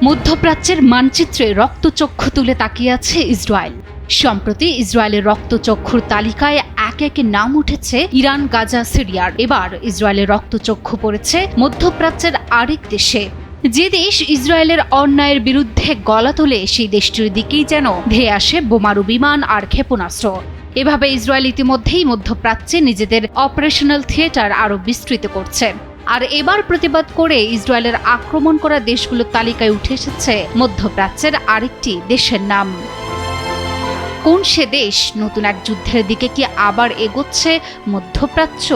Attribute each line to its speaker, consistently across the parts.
Speaker 1: মধ্যপ্রাচ্যের মানচিত্রে রক্তচক্ষু তুলে তাকিয়ে আছে ইসরায়েল। সম্প্রতি ইসরায়েলের রক্তচক্ষুর তালিকায় একে একে নাম উঠেছে ইরান, গাজা, সিরিয়ার। এবার ইসরায়েলের রক্তচক্ষু পড়েছে মধ্যপ্রাচ্যের আরেক দেশে। যে দেশ ইসরায়েলের অন্যায়ের বিরুদ্ধে গলা তোলে, সেই দেশটির দিকেই যেন ধেয়ে আসে বোমারু বিমান আর ক্ষেপণাস্ত্র। এভাবে ইসরায়েল ইতিমধ্যেই মধ্যপ্রাচ্যে নিজেদের অপারেশনাল থিয়েটার আরও বিস্তৃত করছে। আর এবার প্রতিবাদ করে ইসরায়েলের আক্রমণ করা দেশগুলোর তালিকায় উঠে এসেছে মধ্যপ্রাচ্যের আরেকটি দেশের নাম। কোন সে দেশ? নতুন এক যুদ্ধের দিকে কি আবার এগোচ্ছে মধ্যপ্রাচ্য?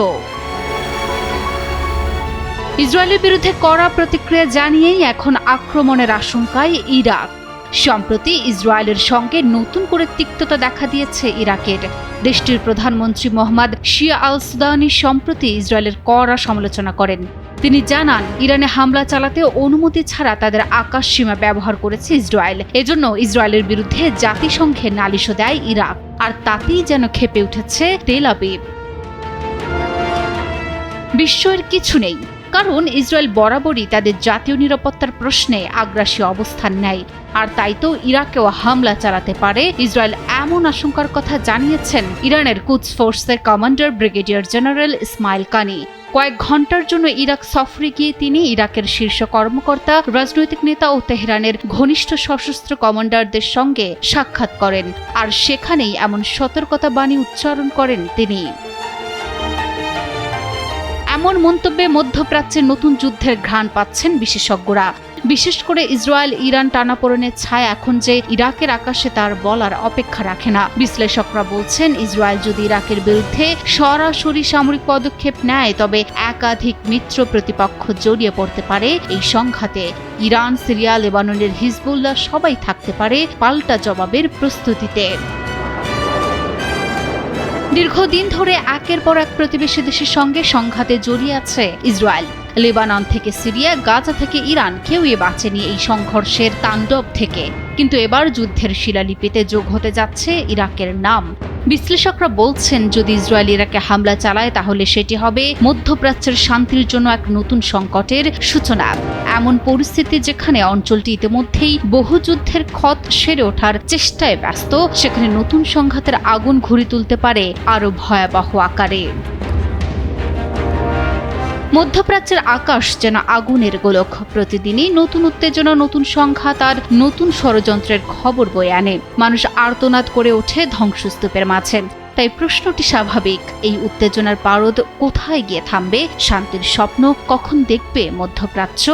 Speaker 1: ইসরায়েলের বিরুদ্ধে কড়া প্রতিক্রিয়া জানিয়েই এখন আক্রমণের আশঙ্কায় ইরাক। সম্প্রতি ইসরায়েলের সঙ্গে নতুন করে তিক্ততা দেখা দিয়েছে ইরাকের। দেশটির প্রধানমন্ত্রী মোহাম্মদ শিয়া আল সুদানি সম্প্রতি ইসরায়েলের কড়া সমালোচনা করেন। তিনি জানান, ইরানে হামলা চালাতে অনুমতি ছাড়া তাদের আকাশ সীমা ব্যবহার করেছে ইসরায়েল। এজন্য ইসরায়েলের বিরুদ্ধে জাতিসংঘে নালিশও দেয় ইরাক। আর তাতেই যেন ক্ষেপে উঠেছে তেল আবিব। বিস্ময়ের কিছু নেই, কারণ ইসরায়েল বরাবরই তাদের জাতীয় নিরাপত্তার প্রশ্নে আগ্রাসী অবস্থান নেয়। আর তাই তো ইরাকেও হামলা চালাতে পারে ইসরায়েল, এমন আশঙ্কার কথা জানিয়েছেন ইরানের কুদস ফোর্সের কমান্ডার ব্রিগেডিয়ার জেনারেল ইসমাইল কানি। কয়েক ঘন্টার জন্য ইরাক সফরে গিয়ে তিনি ইরাকের শীর্ষ কর্মকর্তা, রাজনৈতিক নেতা ও তেহরানের ঘনিষ্ঠ সশস্ত্র কমান্ডারদের সঙ্গে সাক্ষাৎ করেন। আর সেখানেই এমন সতর্কতা বাণী উচ্চারণ করেন তিনি। এমন মন্তব্যে মধ্যপ্রাচ্যের নতুন যুদ্ধের ঘ্রাণ পাচ্ছেন বিশেষজ্ঞরা। বিশেষ করে ইসরায়েল ইরান টানাপোড়েনের ছায়া এখন যে ইরাকের আকাশে, তার বলার অপেক্ষা রাখে না। বিশ্লেষকরা বলছেন, ইসরায়েল যদি ইরাকের বিরুদ্ধে সরাসরি সামরিক পদক্ষেপ নেয়, তবে একাধিক মিত্র প্রতিপক্ষ জড়িয়ে পড়তে পারে এই সংঘাতে। ইরান, সিরিয়া, লেবাননের হিজবুল্লাহ সবাই থাকতে পারে পাল্টা জবাবের প্রস্তুতিতে। দীর্ঘদিন ধরে একের পর এক প্রতিবেশী দেশের সঙ্গে সংঘাতে জড়িয়ে আছে ইসরায়েল। লেবানন থেকে সিরিয়া, গাজা থেকে ইরান, কেউই বাঁচেনি এই সংঘর্ষের তাণ্ডব থেকে। কিন্তু এবার যুদ্ধের শিলালিপিতে যোগ হতে যাচ্ছে ইরাকের নাম। বিশ্লেষকরা বলছেন, যদি ইসরায়েল ইরাকে হামলা চালায়, তাহলে সেটি হবে মধ্যপ্রাচ্যের শান্তির জন্য এক নতুন সংকটের সূচনা। এমন পরিস্থিতি যেখানে অঞ্চলটি ইতিমধ্যেই বহু যুদ্ধের ক্ষত সেরে ওঠার চেষ্টায় ব্যস্ত, সেখানে নতুন সংঘাতের আগুন ঘুরে তুলতে পারে আরও ভয়াবহ আকারে। মধ্যপ্রাচ্যের আকাশ যেন আগুনের গোলক। প্রতিদিনই নতুন উত্তেজনা, নতুন সংঘাত আর নতুন ষড়যন্ত্রের খবর বয়ে আনে। মানুষ আর্তনাদ করে ওঠে ধ্বংসস্তূপের মাঝে। তাই প্রশ্নটি স্বাভাবিক, এই উত্তেজনার পারদ কোথায় গিয়ে থামবে? শান্তির স্বপ্ন কখন দেখবে মধ্যপ্রাচ্য?